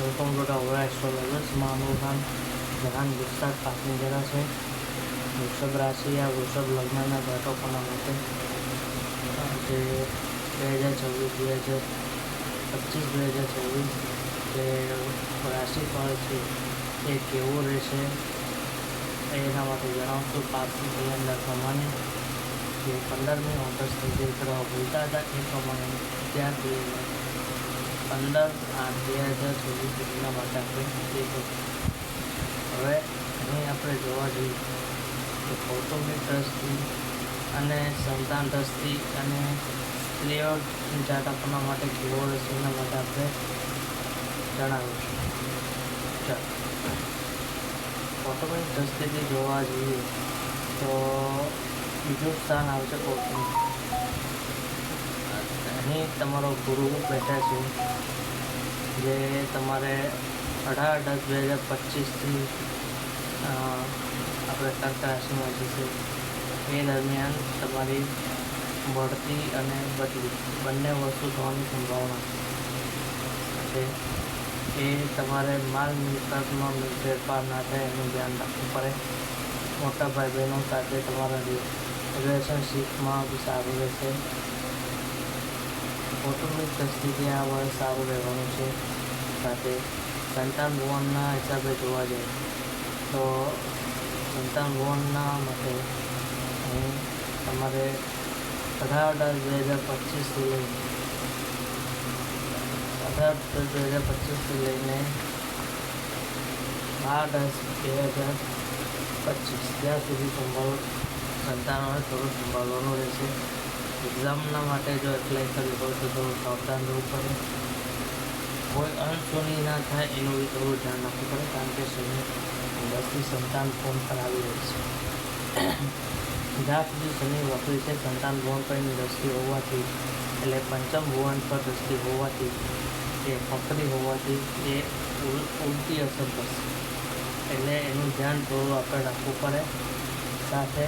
Welcome to the our astrologers. મારું નામ જહાન ગુસ્સાદ પાટનગરા છે. વૃષભ રાશિ આ વૃષભ લગ્નના જાતકોના માટે જે 2024 જે રાશિફળ છે એ કેવું રહેશે એના માટે જણાવશું. પાસની અંદર પ્રમાણે જે 15મી ઓગસ્ટથી જે ગ્રહ બોલતા હતા એ પ્રમાણે ત્યારથી 15/8/2024 સુધીના માટે આપણે દેખો. હવે અહીં આપણે જોવા જઈએ તો કૌટુંબિક દ્રષ્ટિ અને સંતાન દ્રષ્ટિ અને સ્ત્રીઓ જાતકોના માટે કેવો રહેશે એના માટે આપણે જણાવીશું. ચાલો, કૌટુંબિક દ્રષ્ટિથી જોવા જઈએ તો બીજું સ્થાન આવશે કૌટુંબિક. અહીં તમારો ગુરુ બેઠા છે જે તમારે 18/10/2025થી આપણે કર્ક રાશિમાં જશે. એ દરમિયાન તમારી બઢતી અને બદલી બંને વસ્તુ થવાની સંભાવના છે. એ તમારે માલ મિલકતમાં ફેરફાર ના થાય એનું ધ્યાન રાખવું પડે. મોટા ભાઈ બહેનો સાથે તમારા રિલેશનશીપમાં બી સારું રહેશે. કૌટુંબિક દ્રષ્ટિથી આ વર્ષ સારું રહેવાનું છે. સાથે સંતાન ભવનના હિસાબે જોવા જાય તો સંતાન ભવનના માટે અહીં તમારે 18/10/2025થી લઈને 12/10/2025 ત્યાં સુધી સંતાનોને થોડું સંભાળવાનું રહેશે. એક્ઝામના માટે જો એપ્લાય કરવી હોય તો થોડું સાવધાન રહેવું પડે. કોઈ અણસુની ના થાય એનું બી થોડું ધ્યાન રાખવું પડે, કારણ કે શનિ 10થી સંતાન ફોન પર આવી રહી છે. જ્યાં સુધી શનિ વકરી છે સંતાન ભુવન પરની દ્રષ્ટિ હોવાથી, એટલે પંચમ ભુવન પર દ્રષ્ટિ હોવાથી, એ વકરી હોવાથી એ ઉલટી અસર કરશે. એટલે એનું ધ્યાન થોડું આપણે રાખવું પડે. સાથે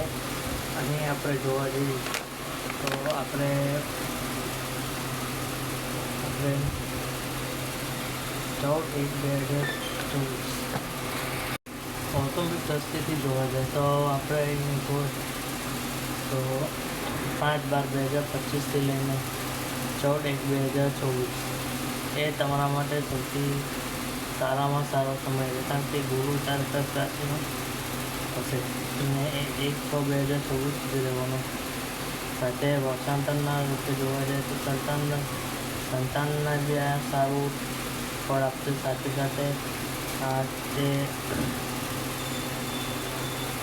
અહીં આપણે જોવા જઈએ તો આપણે 14/1/2024 કૌટુંબિક દ્રષ્ટિથી જોવા જાય તો આપણે અહીં તો 5/12/2025થી લઈને 14/1/2024 એ તમારા માટે સૌથી સારામાં સારો સમય છે, કારણ કે ગુરુ 4 કર્ક રાશિનો હશે અને એ 1/6/2024 સુધી રહેવાનો. સાથે વર્ષાંતરના રીતે જોવા જાય તો સંતાનના જે આ સારું ફળ આપશે. સાથે સાથે તે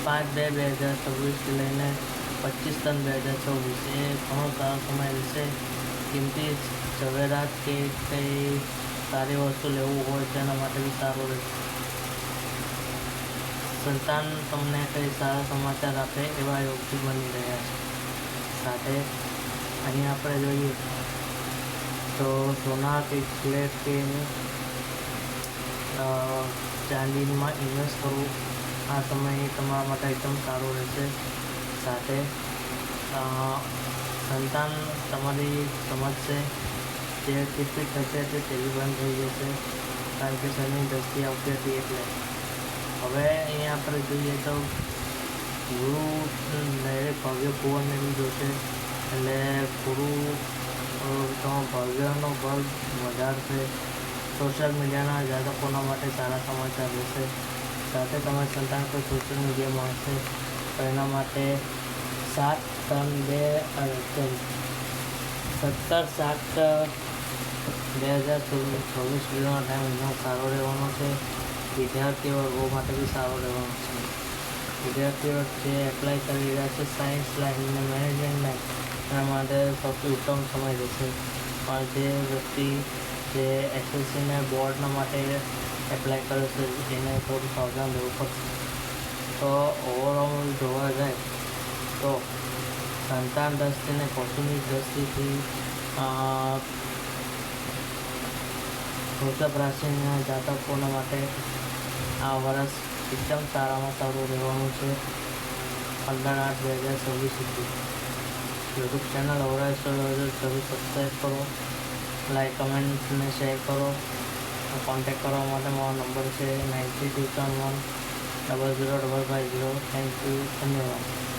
5/2/2024થી લઈને 25/3/2024 એ ઘણો સારો સમય રહેશે. કિંમતી ઝવેરાત કે કંઈ સારી વસ્તુ લેવું હોય તેના માટે બી સારું રહેશે. સંતાન તમને કંઈ સારા સમાચાર આપે એવા યોગથી બની રહ્યા છે. સાથે અહીં આપણે જોઈએ તો સોના કે ફ્લેટ કે ચાંદીમાં ઇન્વેસ્ટ કરવું આ સમયે તમારા માટે એકદમ સારું રહેશે. સાથે સંતાન તમારી સમજશે, જે કિટપિટ થશે તે તેવી બંધ થઈ જશે, કારણ કે શનિની દ્રષ્ટિ આવતી હતી. એટલે હવે અહીંયા આપણે જોઈએ તો ગુરુ ડાયરેક્ટ ભવ્ય ભુવનને બી જોશે, એટલે ગુરુ ભવ્યનો બળ વધારશે. સોશિયલ મીડિયાના જાતકોના માટે સારા સમાચાર રહેશે. સાથે તમારી સંતાન કોઈ સોશિયલ મીડિયામાં હશે તો એના માટે 17/7/2024 સુધીનો ટાઈમ એનો સારો રહેવાનો છે. વિદ્યાર્થીઓ વર્ગો માટે બી સારો રહેવાનો છે. વિદ્યાર્થીઓ જે એપ્લાય કરી રહ્યા છે સાયન્સ લાઈન અને મેનેજમેન્ટ લાઈન, એના માટે સૌથી ઉત્તમ સમય રહેશે. પણ જે વ્યક્તિ જે એસએસસીને બોર્ડના માટે એપ્લાય કરે છે એને થોડું સાવધાન રહેવું પડશે. તો ઓવરઓલ જોવા જાય તો સંતાન દ્રષ્ટિને કૌટુંબિક દ્રષ્ટિથી વૃષભ રાશિના જાતકોના માટે આ વર્ષ એકદમ સારામાં સારું રહેવાનું છે. 15/8/2024 સુધી યુટ્યુબ ચેનલ અવર એસ્ટ્રોલોજર જરૂર સબસ્ક્રાઈબ કરો, લાઈક કમેન્ટ અને શેર કરો. કોન્ટેક કરવા માટે મારો નંબર છે 9327110055. થેન્ક યુ, ધન્યવાદ.